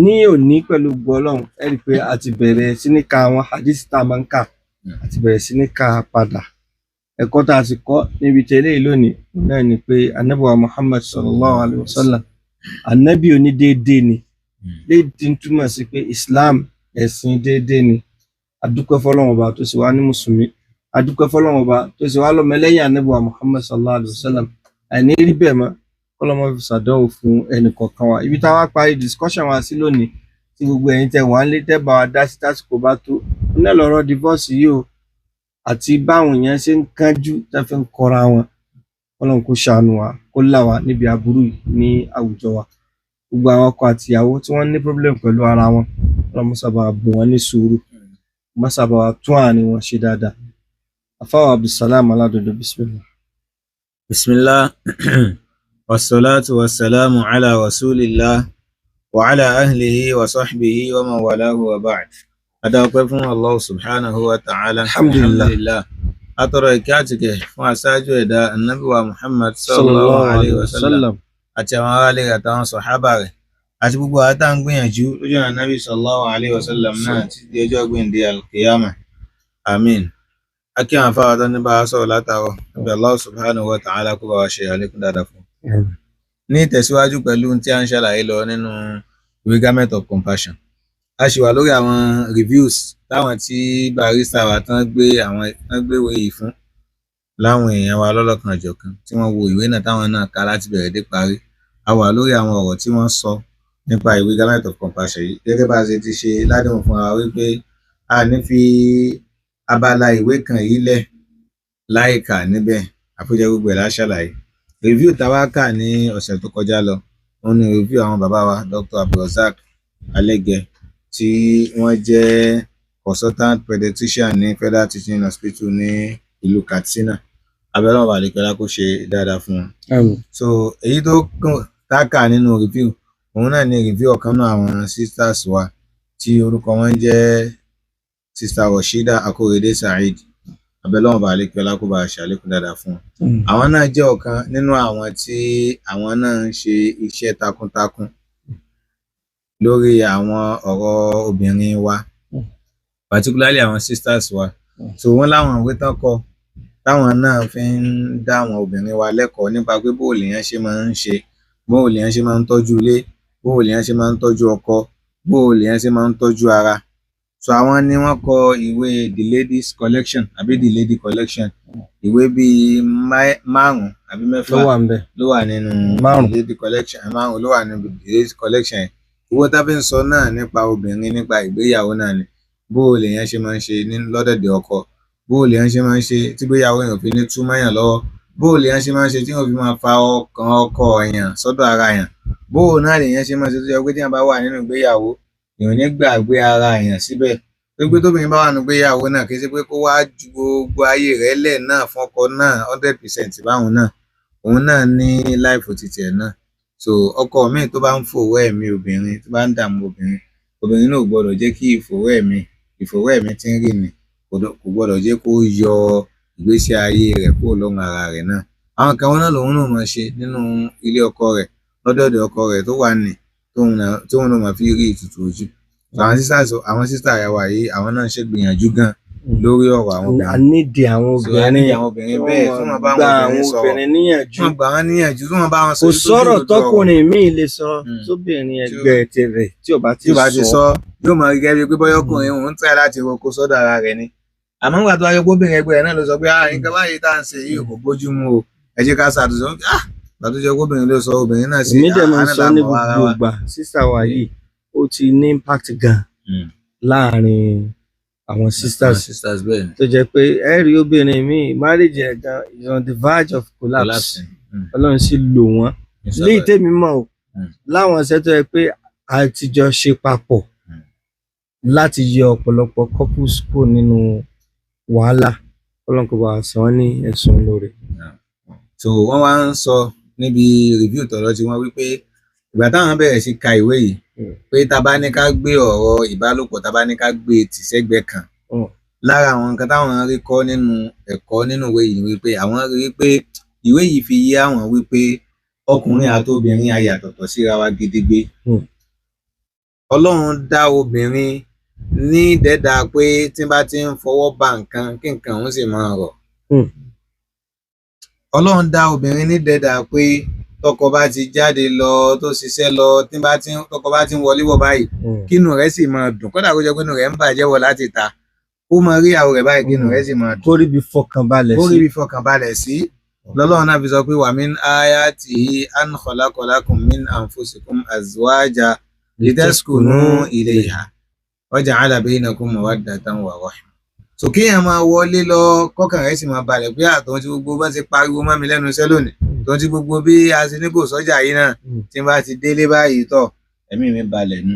Ní òní pẹ̀lú gbọ́lọ́hún ẹ rí i pé a ti bẹ̀rẹ̀ sí ní ka àwọn hadith tá a máa ń kà a ti bẹ̀rẹ̀ sí ní ka padà ẹ̀kọ́ tá a sì kọ́ níbi tẹ́lẹ̀ lónìí náà ni pé ànábì wa Muhammad sallallahu alayhi wa sallam ànábì onídéédéé ni léyìí tí ń túmọ̀ sí pé Islam ẹ̀sìn déédéé ni adúpẹ́ fọ́lọ́run ọba tó sì wá ní mùsùlùmí adúpẹ́ fọ́lọ́run ọba tó sì wá lọ́mọlẹ́yìn ànábì wa Muhammad sallallahu alayhi wa sallam àìní rí bẹ́ẹ̀ mọ́ kọ́lọ́mọ fi ṣàdánwò fún ẹnì kọ̀ọ̀kan wa ibi táwa parí discussion wa sí lónìí tí gbogbo ẹ̀yin tẹ́ wà ń lé tẹ́ bá wa dá sí tásìkò bá tó nílẹ̀ lọ́rọ̀ divorce yìí o àti báwọn èèyàn ṣe ń kánjú tẹ́ fi ń kọra wọn kọ́lọ́n kó ṣàánú wa kó là wá níbi aburú yìí ní àwùjọ wa gbogbo àwọn ọkọ àti ìyàwó tí wọ́n ní problem pẹ̀lú ara wọn kọ́lọ́n sábà bù wọ́n ní sùúrù má sábà tún àárín wọn ṣe dáadáa afáwọ Abdulsalam Aládòdó bismillah wassalatu wassalamu ala rasulillah wa ala ahlihi wa sahbihi wa man walahu wa ba'd adáwọ̀pẹ́ fún Allah subhanahu wa ta'ala alhamdulillah atọrọ ìkẹ́ àti ìgẹ̀ fún aṣáájú ẹ̀dá annabi wa Muhammad sallallahu alaihi wasallam àti àwọn ará ilé àtàwọn sọ̀hábà rẹ̀ àti gbogbo àtà ń gbìyànjú lójú ọ̀nà nabi sallallahu alaihi wasallam náà ti di ọjọ́ gbìndé alkiyama amin akí àwọn afárá tó ní bá sọ̀rọ̀ látàrọ̀ bí Allah subhanahu wa ta'ala kó bá wa ṣe àlékún dáadáa fún ní ìtẹ̀síwájú pẹ̀lú tí a ń ṣàlàyé lọ nínú ìwé Garment of Compassion a ṣì wà lórí àwọn reviews táwọn tí barista wa tán gbé ìwé yìí fún láwọn èèyàn wa lọ́lọ́kan àjọ̀kan tí wọ́n wo ìwé náà táwọn náà kà láti bẹ̀rẹ̀ dé parí a wà lórí àwọn ọ̀rọ̀ tí wọ́n sọ nípa ìwé Garment of Compassion yìí gẹ́gẹ́ bá a ṣe ti ṣe ládùn fún wa wípé a ní fi abala ìwé kan yìí lẹ̀ láìka níbẹ̀ àfojẹ́ gbogbo ẹ̀ láṣàlàyé review táwa kà ní ọ̀sẹ̀ tó kọjá lọ òun ni review àwọn bàbá wa Dr. Abdulrasaq Alege tí wọ́n jẹ́ consultant pediatrician ní Federal Teaching Hospital ní ìlú Katsina abẹ́rẹ́ wọn àlekẹ́lá kó ṣe dáadáa fún wọn. So èyí tó kà nínú review òun náà ni review ọ̀kan náà àwọn sisters wa tí orúkọ wọn jẹ́ Sister Rashida Akorede Saheed abẹ́lọ́wọ̀n bá àlékẹ́lá kó bá ṣàlékún dáadáa fún wọn. Àwọn náà jẹ́ ọ̀kan nínú àwọn tí àwọn náà ń ṣe iṣẹ́ takuntakun lórí àwọn ọ̀rọ̀ obìnrin wa particularly àwọn sisters wa so wọ́n láwọn ìwé tán kọ táwọn náà fi ń dá àwọn obìnrin wa lẹ́kọ̀ọ́ nípa pé bó lèèyàn ṣe máa ń ṣe bó lèèyàn ṣe máa ń tọ́jú ilé bó lèèyàn ṣe máa ń tọ́jú ọkọ bó lèèyàn ṣe máa ń tọ́jú ara so àwọn ni wọ́n kọ ìwé the ladies collection àbí the lady collection ìwé bíi márùn àbí mẹ́fà ló wà nínú the lady collection márùn ló wà nínú the lady collection owó tá fi ń sọ náà nípa obìnrin nípa ìgbéyàwó náà ni bó lèèyàn ṣe máa ń ṣe lọ́dẹ̀dẹ̀ ọkọ bó lèèyàn ṣe máa ń ṣe tí ìgbéyàwó èèyàn fi ní tú mọ́yàn lọ́wọ́ bó lèèyàn ṣe máa ń ṣe tí wọ́n fi máa fa ọkàn ọkọ èèyàn sọ́dọ̀ ara èèyàn bó náà lèèyàn ṣe máa ń ṣe tó yẹ pé tí wọ́n bá wà nínú ìgbéyàwó èèyàn ní gbàgbé ara èèyàn síbẹ̀ pé tóbìnrin bá wà nínú ìgbéyàwó náà kì í ṣe pé kó wá ju gbogbo ayé rẹ̀ lẹ̀ náà fún ọkọ náà 100% báwọn náà òun náà ní láìfò títì ẹ̀ náà so ọkọ míì tó bá ń fòwò ẹ̀mí obìnrin tó bá ń dààmú obìnrin náà ò gbọ́dọ̀ jẹ́ kí ìfòwò ẹ̀mí tí ń rìn ní kò gbọ́dọ̀ jẹ́ kó yọ ìgbésí ayé rẹ̀ kúrò lọ́rùn ara rẹ̀ náà àwọn kan wọn náà lòun náà máa ṣe nínú ilé ọkọ rẹ̀ lọ́dọ̀dẹ̀ ọkọ rẹ̀ tó wà ní tóun náà máa fi rí ìtùtù ojú àwọn sísá rẹ̀ wà yìí àwọn náà ṣe gbìyànjú gan lórí ọ̀rọ̀ àwọn obìnrin. a nídìí àwọn obìnrin bẹ́ẹ̀ tí wọ́n bá àwọn obìnrin níyànjú wọ́n gbà wọ́n níyànjú tí wọ́n bá wọn sọ. kò sọ̀rọ̀ tọkùnrin míì lè sọ sóbìnrin ẹgbẹ́ tirẹ̀ tí ò bá ti sọ yóò máa rí gẹ́gẹ́ bí bọ́yọ̀ ọkùnrin òun ń tẹ̀ láti roko sọ́dọ̀ ara rẹ̀ ni. àmọ́ nígbà tó wáyé gómìnà ẹgbẹ́ rẹ̀ náà ló sọ pé nǹkan báyìí tá à ń ṣe yìí kò bójú mu o ẹ jẹ́ ká ṣàtúnṣe ìgbà tó jẹ́ gómìnà ló sọ obìnrin náà sí àánà làmọ́ ara wa. ìgbà sísá wa yìí ó ti ní impact gan láàrin àwọn sisters bẹ́ẹ̀ tó jẹ́ pé ẹ rí obìnrin míì marriage ẹ̀ gan is on the verge of collapse ọlọ́run sì lò wọ́n léyìí tèmi mọ̀ o láwọn iṣẹ́ tó yẹ pé a ti jọ ṣe papọ̀ láti yọ ọ̀pọ̀lọpọ̀ couples kúrò nínú wàhálà ọlọ́run kò bá san wọ́n ní ẹ̀san lóore. so wọ́n wá ń sọ níbi review tọ̀rọ̀ tí wọ́n wí pé ìgbà táwọn bẹ̀rẹ̀ sí ka ìwé yìí pé tá bá ní ká gbé ọ̀rọ̀ ìbálòpọ̀ tá bá ní ká gbé tìṣẹ́gbẹ́ kan lára àwọn nǹkan táwọn rí kọ́ nínú ẹ̀kọ́ nínú ìwé yìí wípé àwọn rí pé ìwé yìí fi yé àwọn wípé ọkùnrin àti obìnrin a yàtọ̀tọ̀ síra wa gidigbe. Ọlọ́run dá obìnrin ní dẹ́dà pé tí bá ti ń fọwọ́ ba nǹkan kí nǹkan òun sì máa rọ̀. Ọlọ́run dá obìnrin ní dẹ́dà pé tọkọ bá ti jáde lọ tó ṣiṣẹ́ lọ tọkọ bá ti ń wọlé wọ̀ báyìí kínú rẹ̀ sì máa dùn, kódà kó jẹ́ pé inú rẹ̀ ń bàjẹ́ wọ̀ láti ta, ó máa rí ìyàwó rẹ̀ báyìí kínú rẹ̀ sì máa dùn. kórí bí fọkànbalẹ̀ sí. Lọ́lọ́run náà fi sọ pé wa min ayatihi an khalaqa lakum min anfusikum azwaja litaskunu ilayha wa ja'ala bainakum mawaddatan wa rahma. So kéèyàn máa wọlé lọ kọ́kàn rẹ̀ sì máa balẹ̀ pé àtọ́n tí gbogbo bá ti pariwo mọ́ mi lẹ́nu iṣẹ́ lónìí tó ti gbogbo bí a ṣe ní kò sọ́jà yìí náà tí n bá ti délé báyìí tọ̀ ẹ̀mí mi balẹ̀ nù.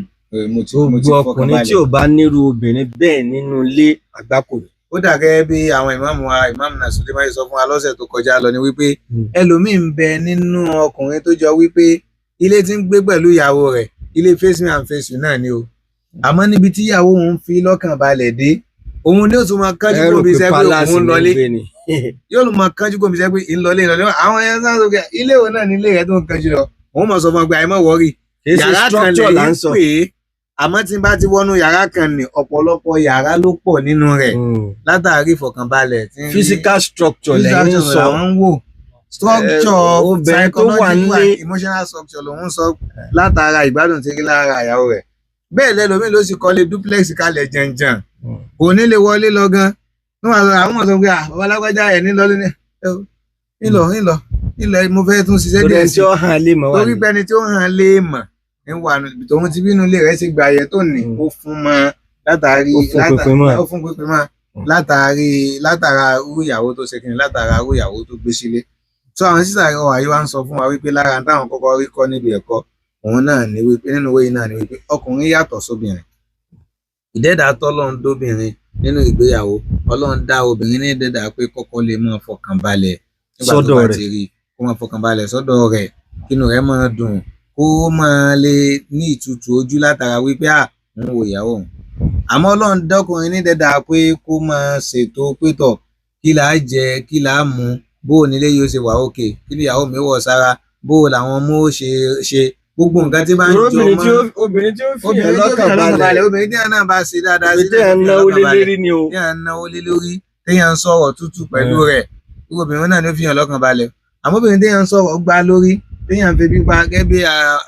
Mo ti fọkàn balẹ̀. Ọkùnrin tí ò bá nírú obìnrin bẹ́ẹ̀ nínú ilé àgbákò. Ó dà gẹ́gẹ́ bí àwọn ìmáàmù Nasiruddin máa sọ fún wa lọ́sẹ̀ tó kọjá lọ ni wípé ẹlòmíín bẹ nínú ọkùnrin tó jọ wípé ilé tí ń gbé pẹ̀lú ìyàwó rẹ̀ ilé face me and face you náà ni o, àmọ́ níbi tí ìyàwó òun fi lọ́kàn balẹ̀ dé òun ní ó tún máa kánjú kó bí iṣẹ́ pé òun lọlé yóò lọ máa kánjú kó bí iṣẹ́ pé ìlọlé àwọn ẹ̀yàn sáà sọ pé ilé òun náà ní ilé rẹ̀ tó ń kánjú lọ òun máa sọ fún ọgbà àìmọ̀ wọ́rì yàrá kan lè ń pè é, àmọ́ tí n bá ti wọnú yàrá kan ní ọ̀pọ̀lọpọ̀ yàrá ló pọ̀ nínú rẹ̀ látàrí ìfọ̀kànbalẹ̀ physical structure lẹ́yìn sọ àwọn ń wò structure psychological and emotional structure lòun sọ látara ìgbádùn tí rí lára ìyàwó rẹ̀. Bẹ́ẹ̀ lẹ́lòmíì ló sì kọ́lé duplex kalẹ̀ jàǹjàǹ kò ní lè wọlé lọ gan àwọn ọmọ sọ pé bàbá alágbájá ẹ̀ nílọlé nílọ mo fẹ́ tún ṣiṣẹ́ díẹ̀ sí torí pé ẹni tí ó hàn lè mọ̀ tòun ti bínú ilé rẹ̀ sì gba ayẹ tó ní ó fún mọ́ látàrí ó fún pínpín mọ́ látara irú ìyàwó tó ṣe kí ni látara irú ìyàwó tó gbé sílé. So àwọn sísà ọ̀hún àyè wa ń sọ fún wa wípé lára táwọn kọ́kọ́ rí kọ́ níbi ẹ̀kọ́ òun náà ni wípé nínú ìwé yìí náà ni wípé ọkùnrin yàtọ̀ sóbìnrin. Ìdẹ́dà tọ́lọ́run dóbìnrin nínú ìgbéyàwó Ọlọ́run dá obìnrin ní ìdẹ́dà pé kọ́kọ́ lè máa fọkànbalẹ̀ nígbà tó bá ti rí kó máa fọkànbalẹ̀ sọ́dọ̀ rẹ̀ kínú rẹ̀ máa dùn kó máa lè ní ìtutù ojú látara wípé ń wo ìyàwó òun. Àmọ́ Ọlọ́run dọ́kùnrin ní ìdẹ́dà pé kó máa ṣètò pétọ̀ kí là á jẹ kí là á mu bó nílé yóò ṣe wà òkè kí ìyàwó mi wọ̀ sára bó làwọn ọmọ ó ṣe gbogbo nǹkan tí bá ń jọ mọ́ obìnrin tí ó fi ẹ̀ lọ́kàn balẹ̀ obìnrin tí náà bá ṣe dáadáa sí téèyàn náwó lé lórí ni o téèyàn náwó lé lórí téèyàn ń sọ̀rọ̀ tútù pẹ̀lú rẹ̀ gbogbo obìnrin náà ló fi hàn lọ́kàn balẹ̀. Àmọ́ obìnrin téèyàn ń sọ̀rọ̀ gbá lórí téèyàn fi bí pa gẹ́gẹ́ bí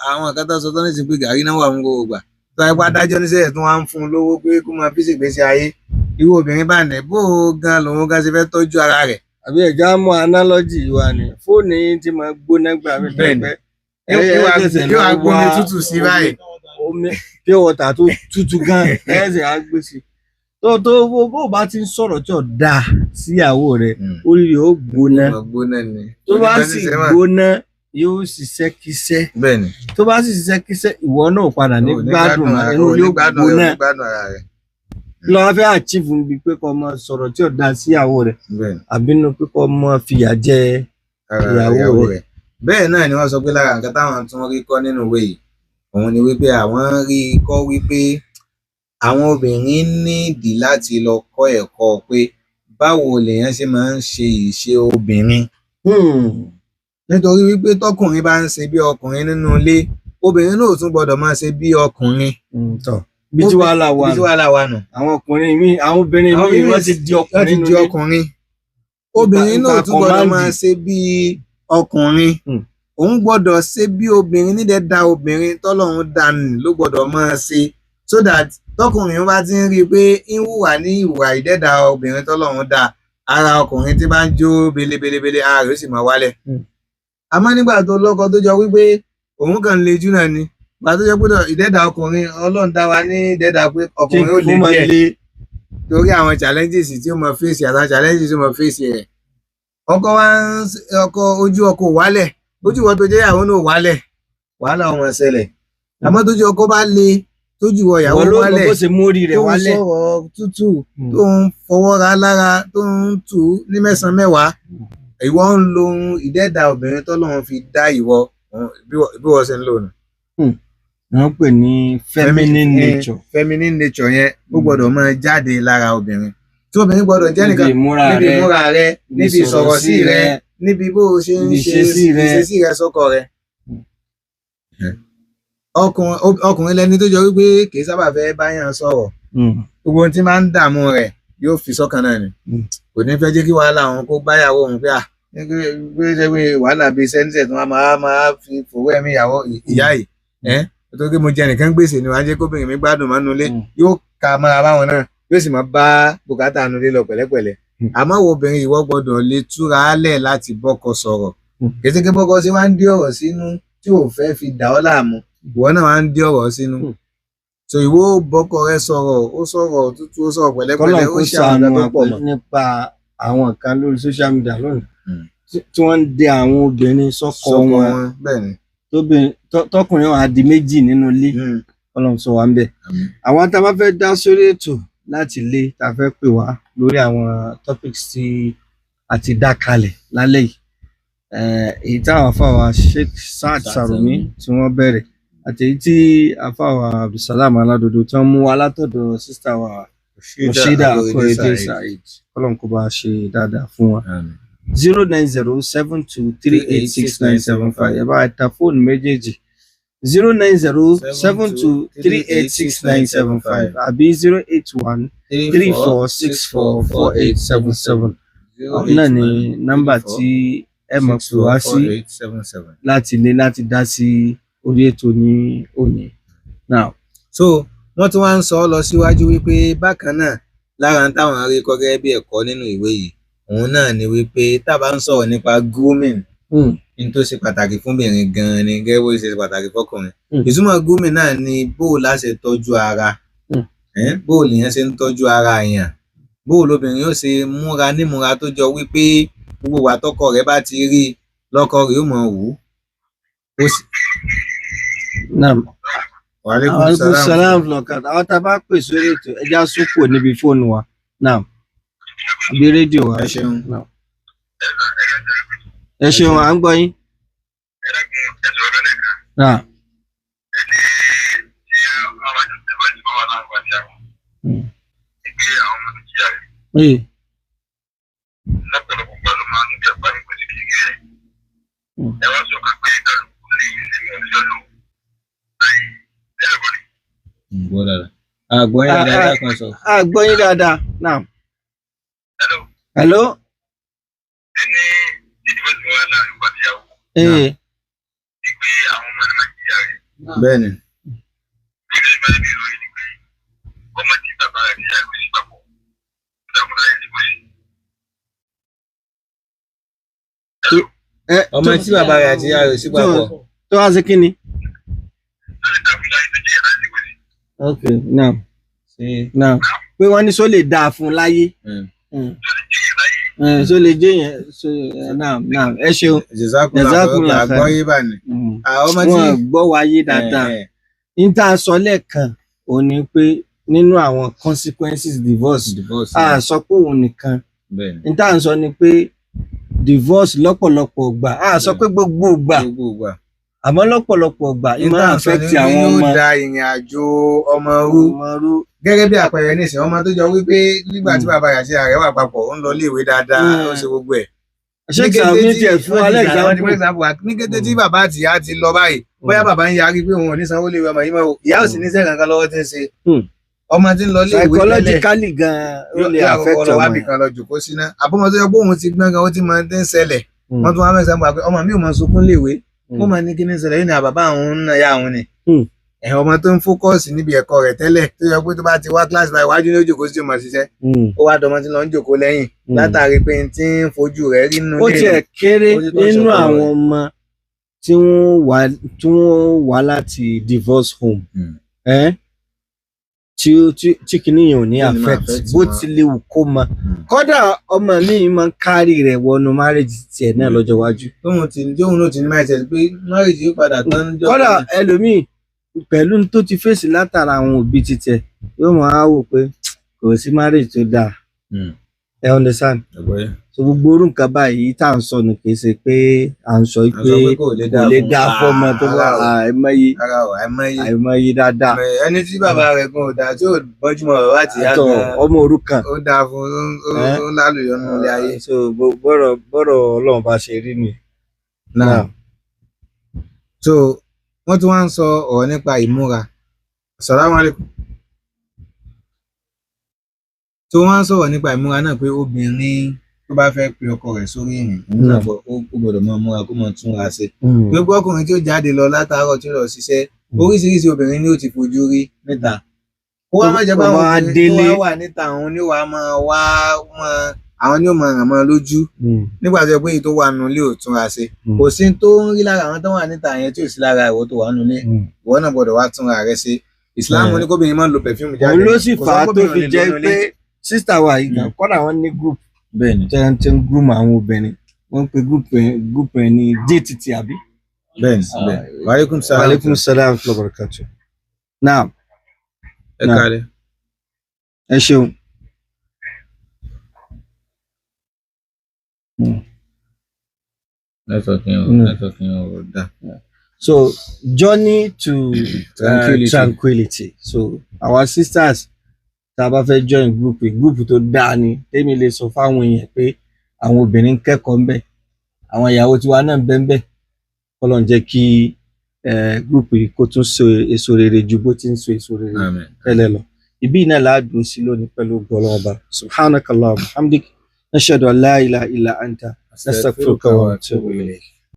àwọn nǹkan tó sọ tó ní sí pé gàrí náà wà ń gbogbo gbà tó ẹ pa adájọ́ níṣẹ́ tó wá ń fún un lówó pé kó máa fi ṣègbésí ayé irú obìnrin bá nẹ̀ bó gan lòun gan ṣe fẹ́ tọ́jú ara rẹ̀. Àbí ẹ̀já mú analogy wa ni fóònù yín ti máa gbóná gbà mí pẹ́pẹ́ yóò wá gbómi tútù sí báyìí omi pure water tó tútù gan ẹsẹ̀ á gbé sí tó bó bá ti ń sọ̀rọ̀ tí ò dáa síyàwó rẹ̀ orí rẹ̀ ó gbóná tó bá sì gbóná yóò ṣiṣẹ́ kíṣẹ́ tó bá sì ṣiṣẹ́ kíṣẹ́ ìwọ náà padà ní gbádùn inú yóò gbóná lọ fẹ́ achieve níbi pé kó máa sọ̀rọ̀ tí ò dáa síyàwó rẹ̀ àbínú pé kó máa fìyà jẹ ìyàwó rẹ̀. Bẹ́ẹ̀ náà ni wọ́n sọ pé lára nǹkan táwọn tún rí kọ́ nínú ìwé yìí òun ni wípé àwọn rí kọ́ wípé àwọn obìnrin nídìí láti lọ kọ́ ẹ̀kọ́ pé báwo lèèyàn ṣe máa ń ṣe ìṣe obìnrin. Nítorí wípé tọkùnrin bá ń ṣe bí ọkùnrin nínú ilé obìnrin náà tún gbọ́dọ̀ máa ṣe bí ọkùnrin. Bí tí wàhálà wà nù. Àwọn ọkùnrin mi àwọn obìnrin mi wọ́n ti di ọkùnrin. Obìnrin náà tún gbọ́dọ̀ máa ṣe bí ọkùnrin òun gbọ́dọ̀ ṣe bí obìnrin nídẹ̀ẹ́dá obìnrin tọ́lọ́run dání ló gbọ́dọ̀ máa ṣe so that tọkùnrin bá ti ń rí i pé ń hùwà ní ìwà ìdẹ́ẹ̀dá obìnrin tọ́lọ́run dá ara ọkùnrin tí bá ń jó belebelebele ara rẹ̀ ó sì máa wálẹ̀. Àmọ́ nígbà tó lọ́kọ tó jọ wípé òun kàn lè jú náà ni gbà tó jẹ́ pé ìdẹ́ẹ̀dá ọkùnrin Ọlọ́run dá wa ní ìdẹ́ẹ̀dá pé ọkùnrin ó lè díẹ̀ torí àwọn challenges tí ó máa fèsì àtàwọn challenges tí ó máa fèsì rẹ̀ ọkọ ojú ọkọ wálẹ̀ ojú wọn tó jẹ́ ìyàwó náà wálẹ̀ wàhálà ọmọ ṣẹlẹ̀ àmọ́ tójú ọkọ bá le tójú ìyàwó wálẹ̀ tó ń sọ̀rọ̀ tútù tó ń fọwọ́ ra lára tó ń tù ní mẹ́sàn-án mẹ́wàá ìwọ ń lo ìdẹ́ẹ̀dá obìnrin tọ́lọ́run fi dá ìwọ bí wọ́n ṣe ń lò nù. Wọ́n pè ní feminine nature yẹn ó gbọ́dọ̀ máa jáde lára obìnrin tí obìnrin gbọ́dọ̀ jẹ́ nìkan níbi ìmúra rẹ níbi ìsọ̀rọ̀ sí rẹ níbi bó o ṣe ń ṣe ìṣesí rẹ sọ́kọ rẹ. Ọkùnrin lẹni tó jọ wípé kì í sábà fẹ́ báyàn sọ̀rọ̀ gbogbo ohun tí máa ń dààmú rẹ̀ yóò fi sọ́kàn náà ni kò ní fẹ́ jẹ́ kí wàhálà òun kó báyàwó òun pé wàhálà bíi sẹ́ńtẹ̀ tí wọ́n máa fi fòwó ẹ̀mí ìyá yìí nítorí mo jẹ nìkan gbèsè ni wàá jẹ́ kóbìnrin mi gbádùn mọ́nú ilé yóò ka máa báwọn náà yóò sì máa bá bùkátà nu ilé lọ pẹ̀lẹ́pẹ̀lẹ́ àmọ́ wo obìnrin ìwọ gbọ́dọ̀ lè túra lẹ̀ láti bọ́kọ sọ̀rọ̀ kétéké bọ́kọ sí wá ń dí ọ̀rọ̀ sínú tí ò fẹ́ fi dà ọ́ láàmú ìwọ náà wá ń dí ọ̀rọ̀ sínú so ìwọ bọ́kọ rẹ sọ̀rọ̀ ó sọ̀rọ̀ tútù ó sọ̀rọ̀ pẹ̀lẹ́pẹ̀lẹ́ ó ṣe àwọn ọ̀gá tó pọ̀ mọ́. nípa àwọn kan lórí social media lónìí tí wọ́n ń de àwọn obìnrin sọ́kọ wọn tọkùnrin wọn á di méjì nínú ilé Ọlọ́run sọ wá ń bẹ̀. àwọn tá a bá fẹ́ dá sórí ètò láti ilé tá a fẹ́ pè wá lórí àwọn topics tí a ti dá kalẹ̀ lálẹ́ yìí èyí táwọn afáwà Sheikh Saad Sarumi tí wọ́n bẹ̀rẹ̀ àti èyí tí afáwà Abdulsalam Aladodo tí wọ́n mú wa látọ̀dọ̀ sísítà wa Rashida Akorede Saheed Ọlọ́run kó bá ṣe dáadáa fún wa. 09072386975 ẹ bá ta fóònù méjèèjì 09072386975 àbí 08134644877 náà ni nọ́mbà tí ẹ mọ̀ pé wá sí láti lé láti dá sí orí ètò ní òní. Now, so wọ́n tún wá ń sọ ọ́ lọ síwájú wípé bákan náà lára ń táwọn arí kọ́ gẹ́gẹ́ bí ẹ̀kọ́ nínú ìwé yìí òun náà ni wípé tá a bá ń sọ̀rọ̀ nípa grooming ní tó ṣe pàtàkì fúnbìnrin gan-an ni gẹ́gẹ́ bó ṣe pàtàkì fọkùnrin ìtumọ̀ grooming náà ni bó o láṣẹ tọ́jú ara bó o lèèyàn ṣe ń tọ́jú ara èèyàn bó o lóbìnrin yóò ṣe múra nímúra tó jọ wípé gbogbo wa tọkọ rẹ bá ti rí lọ́kọ rẹ yóò mọ̀ wù ú. Wàhálẹ́kùn sàlámù lọ́kàn àwọn tá a bá pè sórí ètò ẹja sókò níbi fóònù wa náà bí rédíò wa. ẹ ṣeun à ń gbọ́ yín. Àgbọ́ yín dáadáa náà. Hello. Bẹ́ẹ̀ni. Ọmọ tí bàbá rẹ̀ àti ìyá rẹ̀ sí papọ̀. Tó wá sí kí ni? Okay, now. Now, pé wọ́n ní sọ lè dáa fún láyé. So lè jẹ́ yẹn now ẹ ṣeun. Jazakumullah àgbọ́yé bá ní. Wọ́n gbọ́ wáyé dáadáa. Ní tá a sọ lẹ́ẹ̀kan òun ni pé nínú àwọn consequences divorce a sọ pé òun nìkan. Ní tá a sọ ni pé divorce lọ́pọ̀lọpọ̀ gbà a sọ pé gbogbo gbà àmọ́ lọ́pọ̀lọpọ̀ gbà ìmọ̀ affect àwọn ọmọ. Yóò da ìrìn àjò ọmọ rú gẹ́gẹ́ bí àpẹẹrẹ nísìnyí ọmọ tó jọ wípé nígbà tí bàbá àti ìyá rẹ̀ wà papọ̀ ó ń lọ iléèwé dáadáa ó ṣe gbogbo ẹ̀. ṣé kí àwọn méjì ẹ̀ fún alẹ́ example ní kété tí bàbá àti ìyá ti lọ báyìí bóyá bàbá ń yarí pé òun ò ní sanwó léèwé ọmọ yìí mọ́ ìyá ò sì ní sẹ́ kankan lọ́wọ́ tí ń ṣe ọmọ tí ń lọ iléèwé tẹ́lẹ̀ psychologically gan-an ó lè affect ọmọ yẹn kan lọ jòkó síná àbọ̀mọ tó yẹ pé òun ti gbọ́n gan ó ti máa ń ṣẹlẹ̀ wọ́n tún wá mẹ́sàn-án gbà pé ọmọ mi ò máa sunkún léèwé wọ́n máa ní kí ní ṣẹlẹ̀ yìí ni àbàbá àwọn ń náà yá àwọn ni ọmọ tó ń fókọ́ọ̀sì níbi ẹ̀kọ́ rẹ̀ tẹ́lẹ̀ tó yẹ pé tó bá ti wá kíláàsì báyìí wájú ní ó jòkó sí tí ó máa ṣiṣẹ́ ó wá dọmọ tí lọ ń jòkó lẹ́yìn látàrí pé tí ń fojú rẹ̀ rí nínú ilé. ó tiẹ̀ kéré nínú àwọn ọmọ tí wọ́n wá láti divorce home tí kìíní yẹn ò ní affect bó ti lè wù kó mọ kódà ọmọ mi máa ń kárí rẹ̀ wọnú marriage tiẹ̀ náà lọ́jọ́ iwájú. tóun náà ti ní máa ṣe pé marriage yóò padà tán níjọ́. kódà ẹlòmíì pẹ̀lú tó ti fèsì látara àwọn òbí títẹ̀ yóò máa wò pé kò sí marriage tó dáa ẹ understand. So so gbogbo orú nǹkan báyìí tá à ń sọ ní kì í ṣe pé à ń sọ pé kò lè dá fọ́mọ tó bá àìmọye dáadáa. ẹni tí bàbá rẹ̀ gan ò dáa tí ò bọ́júmọ́ bàbá àti ìyá gan ọmọ òrukàn ó dáa fún ó lálùyọ nínú ilé ayé. so bọ́rọ̀ Ọlọ́run bá ṣe rí ni. náà so wọ́n tún wá ń sọ ọ̀rọ̀ nípa ìmúra. Assalamu alaikum. tó wọ́n á sọ̀rọ̀ nípa ìmúra náà pé obìnrin tó bá fẹ́ pe ọkọ rẹ̀ sórí ìrìn ó gbọ́dọ̀ máa múra kó máa túnra ṣe. gbogbo ọkùnrin tí ó jáde lọ látàárọ̀ tí ó lọ ṣiṣẹ́ oríṣiríṣi obìnrin ni ó ti fojú rí níta. kó wá má jẹ́ pé àwọn obìnrin tó wà níta àwọn ni ó wà máa wá àwọn ni ó máa ràn mọ́ lójú nígbà tó yẹ pé èyí tó wà nínú ilé ò túnra ṣe. kò sí tó ń rí lára àwọn tó wà níta yẹn tí ò sí lára ìwọ tó wà nínú ilé ìwọ náà gbọ́dọ̀ wá túnra rẹ̀ ṣe. ìsìláàmù ní kóbìnrin máa ń lo perfume jáde. òun ló sì fà á tó fi jẹ́ pé sísítà wa yìí gan kọ́dà wọ́n ní group bẹ́ẹ̀ni tí ń groom àwọn obìnrin wọ́n ń pe group ẹ̀ ní JTT àbí. bẹ́ẹ̀ni waaleykum salaam. waaleykum salaam wa barakatuh. naam. ẹ káalẹ́. ẹ ṣeun. networking ò dá. so journey to tranquility. So our sisters tá a bá fẹ́ join group tó dáa ni tèmi lè sọ fáwọn èèyàn pé àwọn obìnrin kẹ́kọ̀ọ́ ń bẹ àwọn ìyàwó tiwa náà ń bẹ ń bẹ kọ́lọ́n jẹ́ kí group yìí kó tún so èso rere ju bó ti ń so èso rere tẹ́lẹ̀ lọ. ibi náà láàdùn sí lónìí pẹ̀lú gbọ́lọ́ ọba subhanakallahumma wa bihamdik nashhadu an la ilaha illa anta nastaghfiruka wa natubu ilayk.